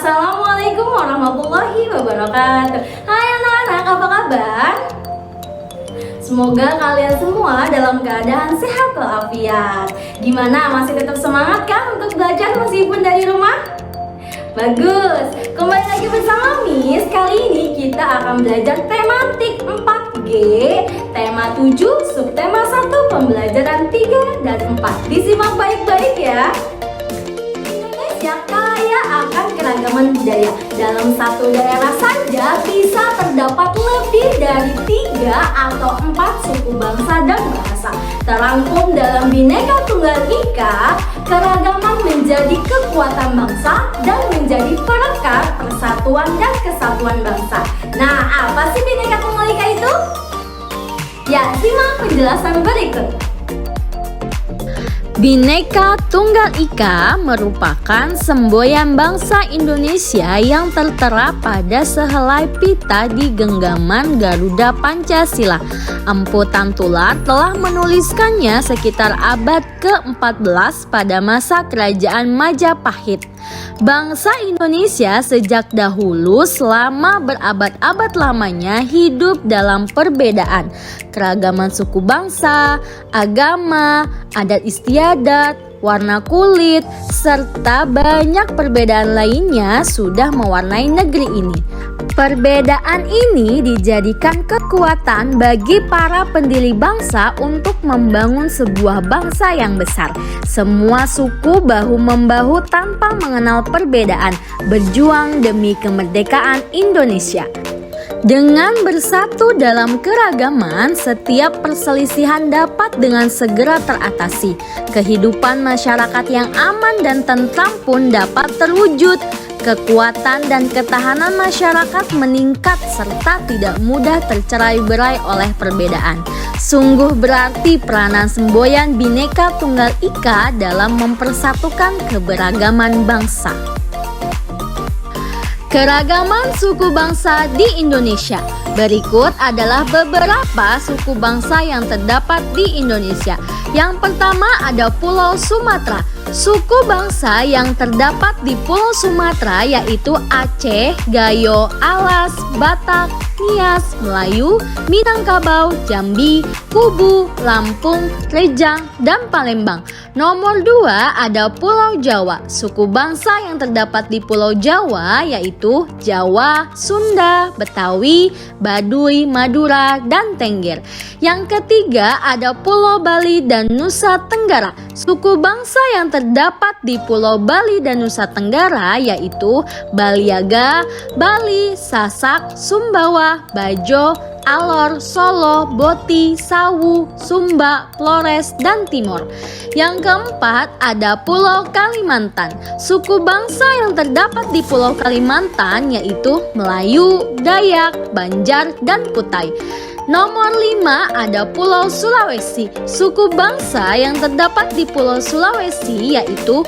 Assalamualaikum warahmatullahi wabarakatuh. Hai anak-anak, apa kabar? Semoga kalian semua dalam keadaan sehat walafiat. Gimana, masih tetap semangat kan untuk belajar meskipun dari rumah? Bagus, kembali lagi bersama Miss. Kali ini kita akan belajar tematik 4G, tema 7, subtema 1, pembelajaran 3 dan 4. Disimak baik-baik ya. Indonesia kaya akan keragaman budaya. Dalam satu daerah saja bisa terdapat lebih dari 3 atau 4 suku bangsa dan bahasa. Terangkum dalam Bhinneka Tunggal Ika, keragaman menjadi kekuatan bangsa dan menjadi perekat persatuan dan kesatuan bangsa. Nah, apa sih Bhinneka Tunggal Ika itu? Ya, simak penjelasan berikut. Bhinneka Tunggal Ika merupakan semboyan bangsa Indonesia yang tertera pada sehelai pita di genggaman Garuda Pancasila. Empu Tantular telah menuliskannya sekitar abad ke-14 pada masa Kerajaan Majapahit. Bangsa Indonesia sejak dahulu selama berabad-abad lamanya hidup dalam perbedaan, keragaman suku bangsa, agama, adat istiadat, warna kulit, serta banyak perbedaan lainnya sudah mewarnai negeri ini. Perbedaan ini dijadikan kekuatan bagi para pendiri bangsa untuk membangun sebuah bangsa yang besar. Semua suku bahu-membahu tanpa mengenal perbedaan, berjuang demi kemerdekaan Indonesia. Dengan bersatu dalam keragaman, setiap perselisihan dapat dengan segera teratasi. Kehidupan masyarakat yang aman dan tentram pun dapat terwujud. Kekuatan dan ketahanan masyarakat meningkat serta tidak mudah tercerai-berai oleh perbedaan. Sungguh berarti peranan semboyan Bhinneka Tunggal Ika dalam mempersatukan keberagaman bangsa. Keragaman suku bangsa di Indonesia. Berikut adalah beberapa suku bangsa yang terdapat di Indonesia. Yang pertama ada Pulau Sumatera. Suku bangsa yang terdapat di Pulau Sumatera yaitu Aceh, Gayo, Alas, Batak, Nias, Melayu, Minangkabau, Jambi, Kubu, Lampung, Rejang, dan Palembang. Nomor 2 ada Pulau Jawa. Suku bangsa yang terdapat di Pulau Jawa yaitu Jawa, Sunda, Betawi, Baduy, Madura, dan Tengger. Yang ketiga ada Pulau Bali dan Nusa Tenggara. Suku bangsa yang terdapat di Pulau Bali dan Nusa Tenggara yaitu Baliaga, Bali, Sasak, Sumbawa, Bajo, Alor, Solo, Boti, Sawu, Sumba, Flores, dan Timor. Yang keempat ada Pulau Kalimantan. Suku bangsa yang terdapat di Pulau Kalimantan yaitu Melayu, Dayak, Banjar, dan Kutai. Nomor 5 ada Pulau Sulawesi. Suku bangsa yang terdapat di Pulau Sulawesi yaitu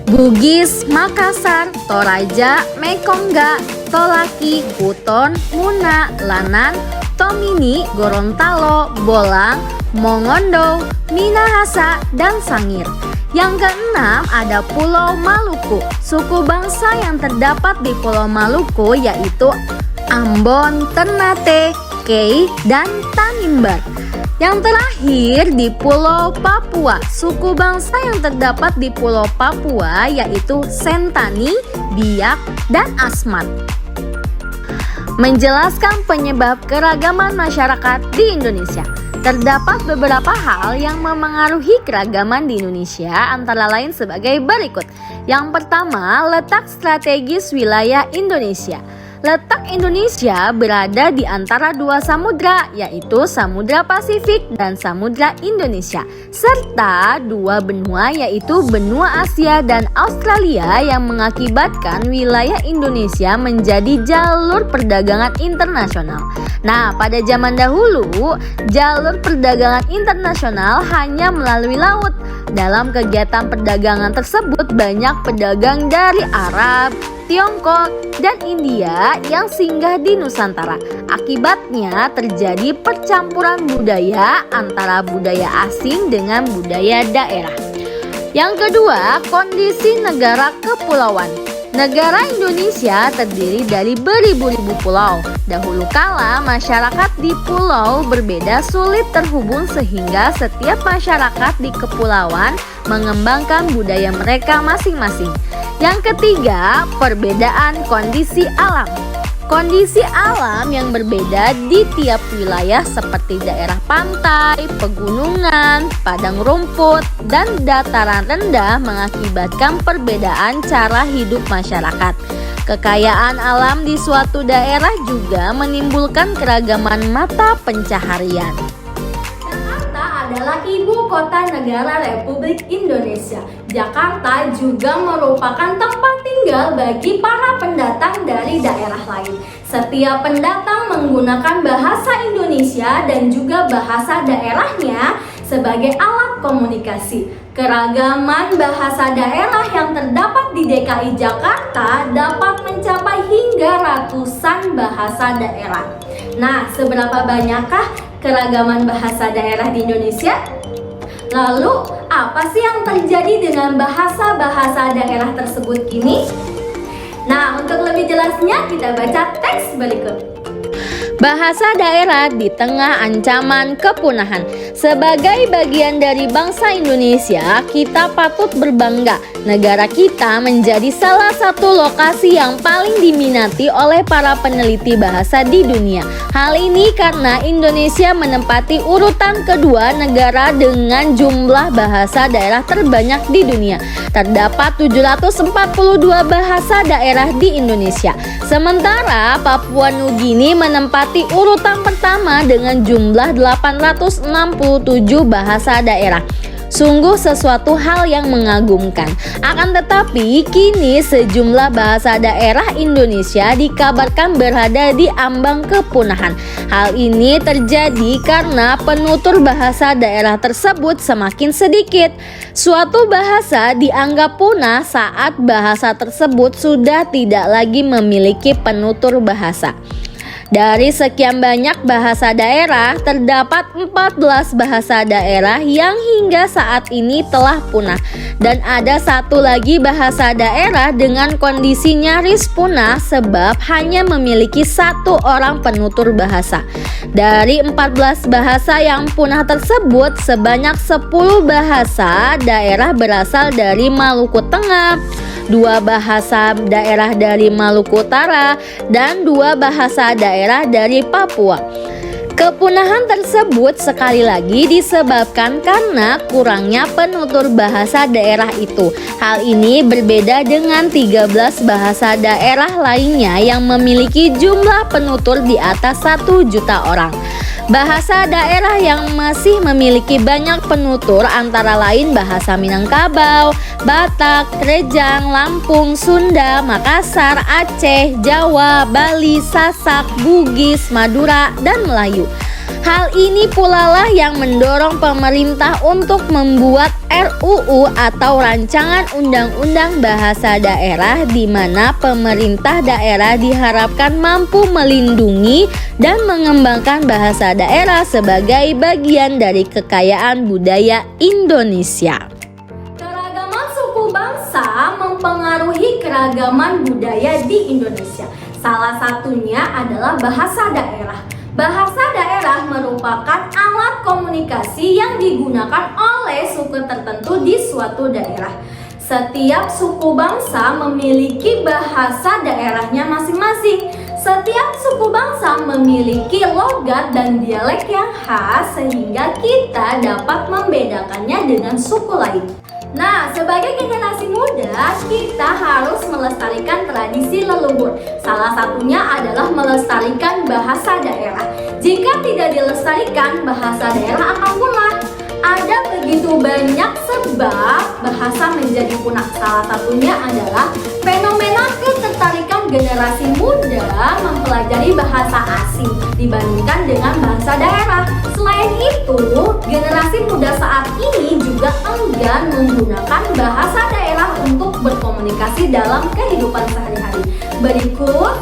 Bugis, Makassar, Toraja, Mekongga, Tolaki, Buton, Muna, Lanang, Tomini, Gorontalo, Bolang, Mongondo, Minahasa, dan Sangir. Yang keenam ada Pulau Maluku. Suku bangsa yang terdapat di Pulau Maluku yaitu Ambon, Ternate, Kei, dan Tanimbar. Yang terakhir di Pulau Papua. Suku bangsa yang terdapat di Pulau Papua yaitu Sentani, Biak, dan Asmat. Menjelaskan penyebab keragaman masyarakat di Indonesia. Terdapat beberapa hal yang memengaruhi keragaman di Indonesia antara lain sebagai berikut. Yang pertama, letak strategis wilayah Indonesia. Letak Indonesia berada di antara dua samudra, yaitu Samudra Pasifik dan Samudra Indonesia, serta dua benua yaitu benua Asia dan Australia yang mengakibatkan wilayah Indonesia menjadi jalur perdagangan internasional. Nah, pada zaman dahulu, jalur perdagangan internasional hanya melalui laut. Dalam kegiatan perdagangan tersebut, banyak pedagang dari Arab, Tiongkok, dan India yang singgah di Nusantara. Akibatnya terjadi percampuran budaya antara budaya asing dengan budaya daerah. Yang kedua, kondisi negara kepulauan. Negara Indonesia terdiri dari beribu-ribu pulau. Dahulu kala, masyarakat di pulau berbeda sulit terhubung sehingga setiap masyarakat di kepulauan mengembangkan budaya mereka masing-masing. Yang ketiga, perbedaan kondisi alam. Kondisi alam yang berbeda di tiap wilayah seperti daerah pantai, pegunungan, padang rumput, dan dataran rendah mengakibatkan perbedaan cara hidup masyarakat. Kekayaan alam di suatu daerah juga menimbulkan keragaman mata pencaharian. Jakarta adalah ibu kota negara Republik Indonesia. Jakarta juga merupakan tempat tinggal bagi para pendatang dari daerah lain. Setiap pendatang menggunakan bahasa Indonesia dan juga bahasa daerahnya sebagai alat komunikasi. Keragaman bahasa daerah yang terdapat di DKI Jakarta dapat mencapai hingga ratusan bahasa daerah. Nah, seberapa banyakkah keragaman bahasa daerah di Indonesia? Lalu, apa sih yang terjadi dengan bahasa-bahasa daerah tersebut kini? Nah, untuk lebih jelasnya kita baca teks berikut. Bahasa daerah di tengah ancaman kepunahan. Sebagai bagian dari bangsa Indonesia, kita patut berbangga. Negara kita menjadi salah satu lokasi yang paling diminati oleh para peneliti bahasa di dunia. Hal ini karena Indonesia menempati urutan kedua negara dengan jumlah bahasa daerah terbanyak di dunia. Terdapat 742 bahasa daerah di Indonesia. Sementara Papua Nugini menempati urutan pertama dengan jumlah 867 bahasa daerah. Sungguh sesuatu hal yang mengagumkan. Akan tetapi kini sejumlah bahasa daerah Indonesia dikabarkan berada di ambang kepunahan. Hal ini terjadi karena penutur bahasa daerah tersebut semakin sedikit. Suatu bahasa dianggap punah saat bahasa tersebut sudah tidak lagi memiliki penutur bahasa. Dari sekian banyak bahasa daerah, terdapat 14 bahasa daerah yang hingga saat ini telah punah. Dan ada satu lagi bahasa daerah dengan kondisi nyaris punah sebab hanya memiliki satu orang penutur bahasa. Dari 14 bahasa yang punah tersebut, sebanyak 10 bahasa daerah berasal dari Maluku Tengah, 2 bahasa daerah dari Maluku Utara, dan 2 bahasa daerah dari Papua. Kepunahan tersebut sekali lagi disebabkan karena kurangnya penutur bahasa daerah itu. Hal ini berbeda dengan 13 bahasa daerah lainnya yang memiliki jumlah penutur di atas 1 juta orang. Bahasa daerah yang masih memiliki banyak penutur antara lain bahasa Minangkabau, Batak, Rejang, Lampung, Sunda, Makassar, Aceh, Jawa, Bali, Sasak, Bugis, Madura, dan Melayu. Hal ini pula lah yang mendorong pemerintah untuk membuat RUU atau Rancangan Undang-Undang Bahasa Daerah, di mana pemerintah daerah diharapkan mampu melindungi dan mengembangkan bahasa daerah sebagai bagian dari kekayaan budaya Indonesia. Keragaman suku bangsa mempengaruhi keragaman budaya di Indonesia. Salah satunya adalah bahasa daerah. Bahasa daerah merupakan alat komunikasi yang digunakan oleh suku tertentu di suatu daerah. Setiap suku bangsa memiliki bahasa daerahnya masing-masing. Setiap suku bangsa memiliki logat dan dialek yang khas sehingga kita dapat membedakannya dengan suku lain. Nah, sebagai generasi muda, kita harus melestarikan tradisi leluhur. Salah satunya adalah melestarikan bahasa daerah. Jika tidak dilestarikan, bahasa daerah akan punah. Ada begitu banyak sebab bahasa menjadi punah. Salah satunya adalah fenomena ketertarikan generasi muda mempelajari bahasa asing dibandingkan dengan bahasa daerah. Selain itu, generasi muda saat ini juga enggan menggunakan bahasa daerah untuk berkomunikasi dalam kehidupan sehari-hari. Berikut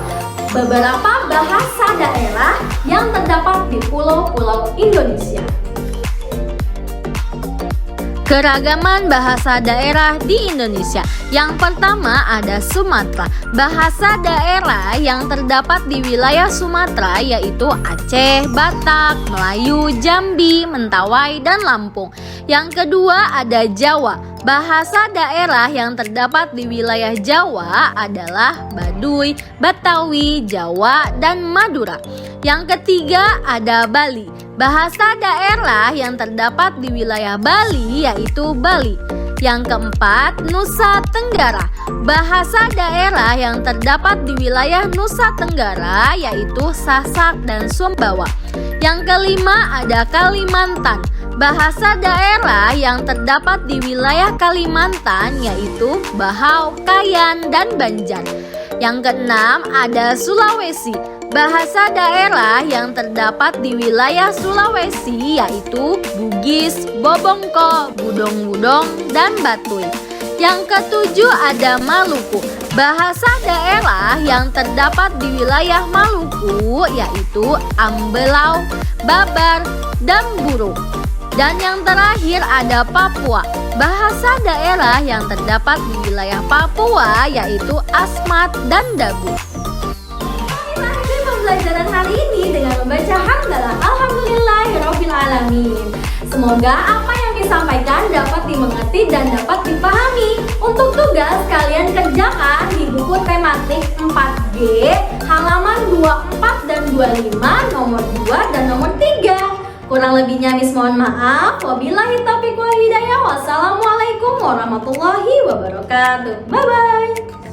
beberapa bahasa daerah yang terdapat di pulau-pulau Indonesia. Keragaman bahasa daerah di Indonesia. Yang pertama ada Sumatera. Bahasa daerah yang terdapat di wilayah Sumatera yaitu Aceh, Batak, Melayu, Jambi, Mentawai, dan Lampung. Yang kedua ada Jawa. Bahasa daerah yang terdapat di wilayah Jawa adalah Baduy, Batawi, Jawa, dan Madura. Yang ketiga ada Bali. Bahasa daerah yang terdapat di wilayah Bali yaitu Bali. Yang keempat, Nusa Tenggara. Bahasa daerah yang terdapat di wilayah Nusa Tenggara yaitu Sasak dan Sumbawa. Yang kelima ada Kalimantan. Bahasa daerah yang terdapat di wilayah Kalimantan yaitu Bahau, Kayan, dan Banjar. Yang keenam ada Sulawesi. Bahasa daerah yang terdapat di wilayah Sulawesi yaitu Bugis, Bobongko, Budong-Budong, dan Batuy. Yang ketujuh ada Maluku. Bahasa daerah yang terdapat di wilayah Maluku yaitu Ambelau, Babar, dan Buruk. Dan yang terakhir ada Papua. Bahasa daerah yang terdapat di wilayah Papua yaitu Asmat dan Dabu. Pembelajaran hari ini dengan membaca hamdalah Alhamdulillahirobbilalamin. Semoga apa yang disampaikan dapat dimengerti dan dapat dipahami. Untuk tugas kalian kerjakan di buku tematik 4G halaman 24 dan 25 nomor 2 dan nomor 3. Kurang lebihnya Miss mohon maaf. Wabillahi taufiq wal hidayah. Wassalamualaikum warahmatullahi wabarakatuh. Bye bye.